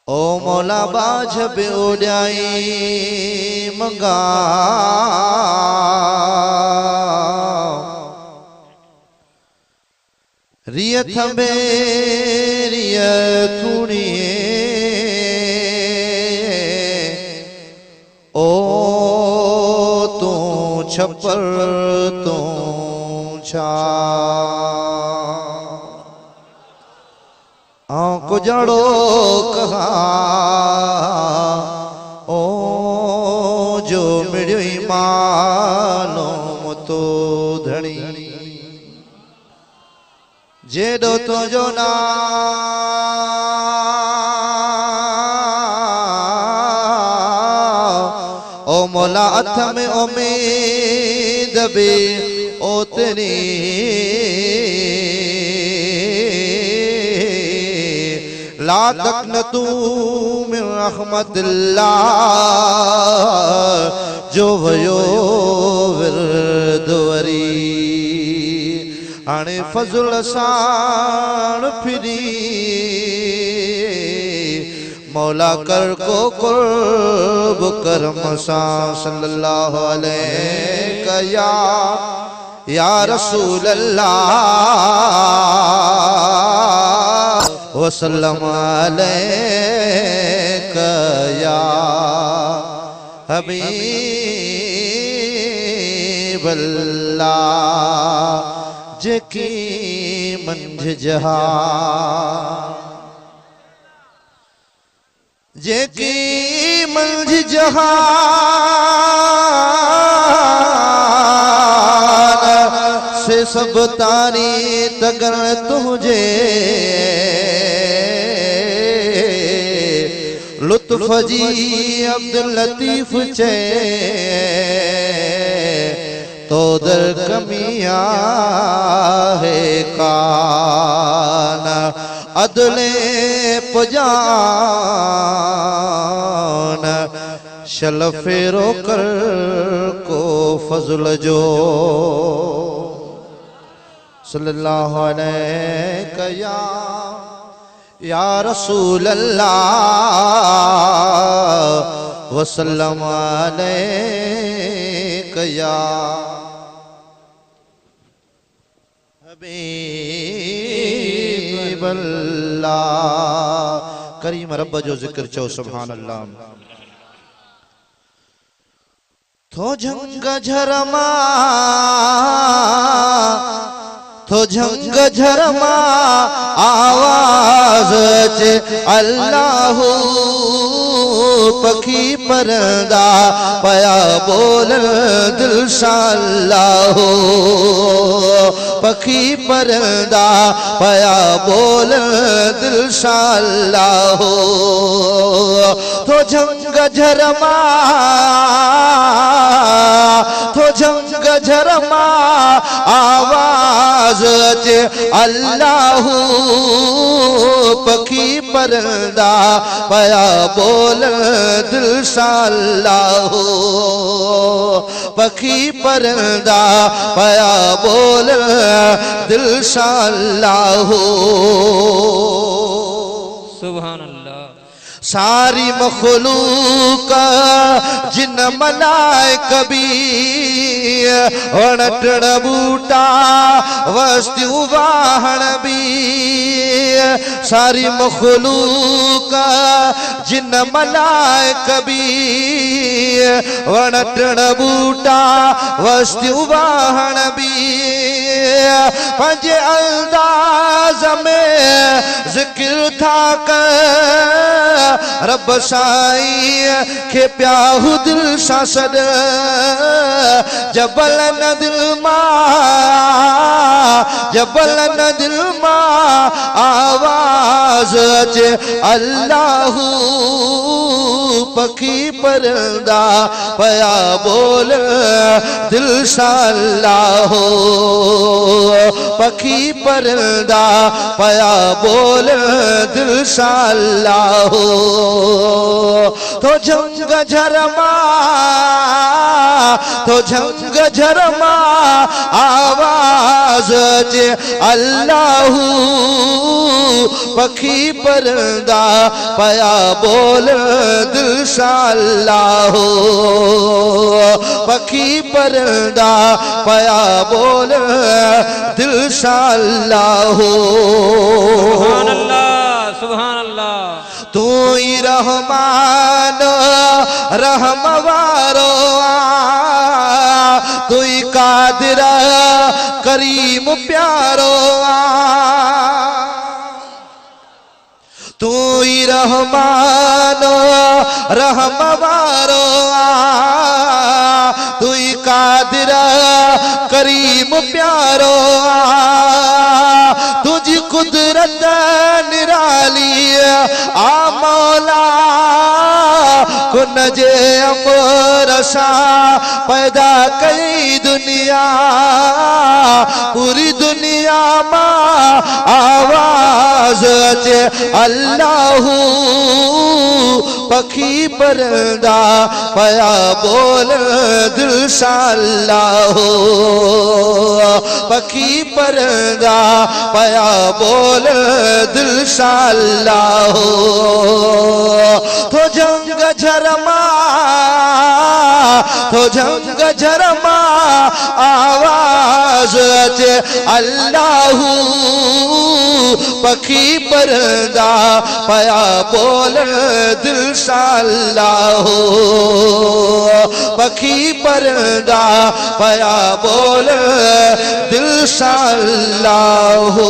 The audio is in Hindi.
ओ मौला बाझ पे उड़ाई मंगा रिय थंबे रिय थूणिए ओ तू छप्पर तू छा को जड़ो कहा ओ जो मिड़ो मालूम तो धनी जेडो तो जो ना ओ मौला अथ में उम्मीद भी ओतनी ला तक़नतू मिन रहमतिल्लाह जो वयो विरदवरी आने फज़ल साण फिरी मौला कर को कुर्ब करम सा सल्लल्लाहु अलैहि या रसूल अल्लाह वसल्लम अलैका या हबीबल्लाह जेकी मंझ जहां जेकी मंझ जहां से सब तारी तगर तुझे लुत्फ जी अब्दुल लतीफ चे तो दर कमिया है कान अदले पजान शल फेरो कर को फजल जो सल्लल्लाहु अलैहि या रसूल अल्लाह वसल्लम अलैका या हबीबल्लाह करीम रब जो जिक्र चो सुभान अल्लाह थो झंग झरमा तो झंग झरमा आवाज चे अल्लाह पखी परदा पया बोल दिल शाल्लाह पखी परदा पया बोल दिल शाल्लाह तो झंग झरमा तो झंग झरमा आवाज अल्लाह पखी परदा पया बोल दिल शाल्लाह पखी परदा पया बोल दिल शाल्लाह सुभान अल्लाह सारी मखलूक जिन मनाए कभी वणटण बूटा वस्तु वाहन भी सारी मखलूक जिन मनाए कभी वणटण बूटा वस्तु वाहन भी पंजे अंदाज में जिक्र था कर रब साई के प्याहु दिल सासद जबल न दिल मा आवाज चे अल्लाह पखी परदा पया बोल दिल शाल्लाह पखी परदा पया बोल दिल शाल्लाह तो झंग झरमा तो झंग झरमा आवाज चे अल्लाह अल्लाहू पखी परंदा पया बोल दिल शा अल्लाहू पखी परंदा पया बोल दिल शा अल्लाहू सुभान अल्लाह सुभान अल्लाह। तू ही रहमान रहम वारो तू ही कादिर करीम प्यारो तू ही रहमान रहम वारो तू ही कादिर करीम प्यारो तुझी कुदरत निराली आ मौला कुनजे अमरसा पैदा कई दुनिया पूरी दुनिया मां आवाज अचे अल्लाहू पखी परंदा पया बोल दिल शा अल्लाहू पखी परंदा पया बोल दिल शा अल्लाहू तो जंग झरमा तो जंग झरमा आवाज अचे अल्लाहू पखी परंदा पया बोल दिल शा अल्लाहू पखी परंदा पया बोल दिल शा अल्लाहू।